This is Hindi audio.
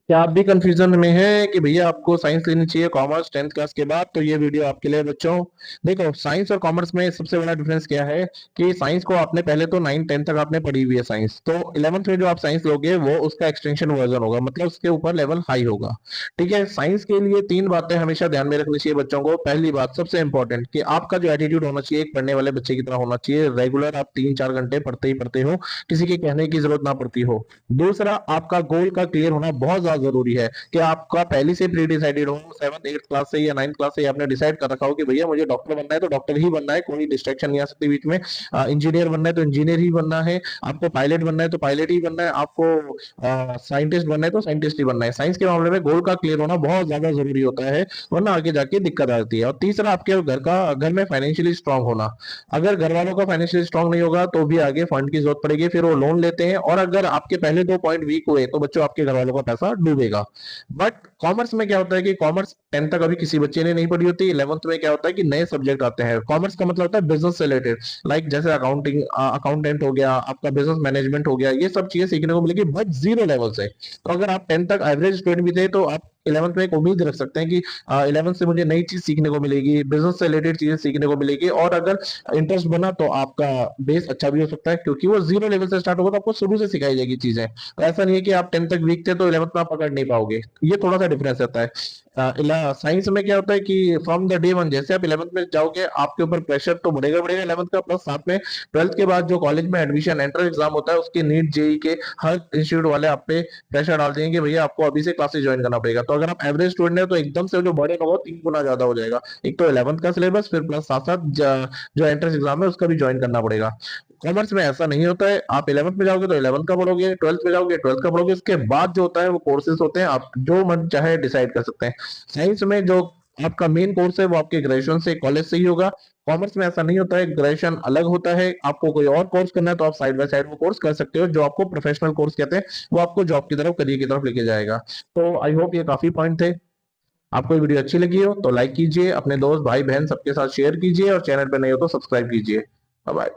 क्या आप भी कंफ्यूजन में हैं कि भैया आपको साइंस लेनी चाहिए कॉमर्स 10th क्लास के बाद? तो ये वीडियो आपके लिए बच्चों। देखो, साइंस और कॉमर्स में सबसे बड़ा डिफरेंस क्या है कि साइंस को आपने पहले तो 9 10 तक आपने पढ़ी हुई है साइंस, तो 11th में जो आप साइंस लोगे वो उसका एक्सटेंशन वर्जन होगा, मतलब उसके ऊपर लेवल हाई होगा। ठीक है, साइंस के लिए तीन बातें हमेशा ध्यान में रखनी चाहिए बच्चों को। पहली बात सबसे इंपॉर्टेंट कि आपका जो एटीट्यूड होना चाहिए एक पढ़ने वाले बच्चे की तरह होना चाहिए। रेगुलर आप 3 4 घंटे पढ़ते ही पढ़ते हो, किसी के कहने की जरूरत ना पड़ती हो। दूसरा, आपका गोल का क्लियर होना बहुत ज्यादा जरूरी है कि आपका पहले से प्री डिसाइडेड हो, 7th 8th क्लास से या 9th क्लास से आपने डिसाइड कर रखा हो कि भैया मुझे डॉक्टर बनना है तो डॉक्टर ही बनना है, कोई डिस्ट्रैक्शन नहीं आ सकती बीच में। इंजीनियर बनना है तो इंजीनियर ही बनना है, आपको पायलट बनना है तो पायलट ही बनना है, आपको साइंटिस्ट बनना है तो साइंटिस्ट ही बनना है। साइंस के मामले में गोल का क्लियर होना बहुत ज्यादा जरूरी होता है, वरना आगे जाके दिक्कत आती है। और तीसरा, आपके घर में फाइनेंशियली स्ट्रांग होना। अगर घर वालों का फाइनेंशियली स्ट्रांग नहीं होगा तो भी आगे फंड की जरूरत पड़ेगी, फिर वो लोन लेते हैं, और अगर आपके पहले 2 पॉइंट वीक हुए तो बच्चों आपके घर वालों का पैसा डूबेगा। बट कॉमर्स में क्या होता है कि कॉमर्स 10th तक अभी किसी बच्चे ने नहीं पढ़ी होती। 11th में क्या होता है कि नए सब्जेक्ट आते हैं। कॉमर्स का मतलब होता है बिजनेस से रिलेटेड, लाइक जैसे अकाउंटिंग, अकाउंटेंट हो गया, आपका बिजनेस मैनेजमेंट हो गया, ये सब चीजें सीखने को मिलेगी बट जीरो लेवल से। तो अगर आप 10th तक एवरेज स्टूडेंट भी थे तो आप 11th में एक उम्मीद रख सकते हैं कि 11th से मुझे नई चीज सीखने को मिलेगी, बिजनेस से रिलेटेड चीजें सीखने को मिलेगी, और अगर इंटरेस्ट बना तो आपका बेस अच्छा भी हो सकता है, क्योंकि वो जीरो लेवल से स्टार्ट होगा तो आपको शुरू से सिखाई जाएगी चीजें। तो ऐसा नहीं है कि आप 10th तक वीक थे तो 11th में आप पकड़ नहीं पाओगे। ये थोड़ा सा डिफरेंस रहता है। साइंस में क्या होता है कि फ्रॉम द डे वन जैसे आप 11th में जाओगे आपके ऊपर प्रेशर तो बढ़ेगा बढ़ेगा 11th का, प्लस साथ में 12th के बाद जो कॉलेज में एडमिशन एंट्रेंस एग्जाम होता है उसके नीट जेई के हर इंस्टीट्यूट वाले आप पे प्रेशर डाल देंगे कि भैया आपको अभी से क्लासेस ज्वाइन करना पड़ेगा। तो अगर आप एवरेज स्टूडेंट है तो एकदम से जो बर्डन होगा 3 गुना ज्यादा हो जाएगा। एक तो 11th का सिलेबस, फिर प्लस साथ साथ जो एंट्रेंस एग्जाम है उसका भी ज्वाइन करना पड़ेगा। कॉमर्स में ऐसा नहीं होता है, आप 11th में जाओगे तो 11th का पढ़ोगे, 12th में जाओगे 12th का पढ़ोगे, उसके बाद जो होता है वो कोर्सेज होते हैं, आप जो मन चाहे डिसाइड कर सकते हैं। साइंस में जो आपका मेन कोर्स है वो आपके ग्रेजुएशन से कॉलेज से ही होगा। कॉमर्स में ऐसा नहीं होता है, ग्रेजुएशन अलग होता है, आपको कोई और कोर्स करना है तो आप साइड बाय साइड वो कोर्स कर सकते हो, जो आपको प्रोफेशनल कोर्स कहते हैं, वो आपको जॉब की तरफ करियर की तरफ लेके जाएगा। तो आई होप ये काफी पॉइंट थे। आपको ये वीडियो अच्छी लगी हो तो लाइक कीजिए, अपने दोस्त भाई बहन सबके साथ शेयर कीजिए, और चैनल पे नए हो तो सब्सक्राइब कीजिए। Bye bye.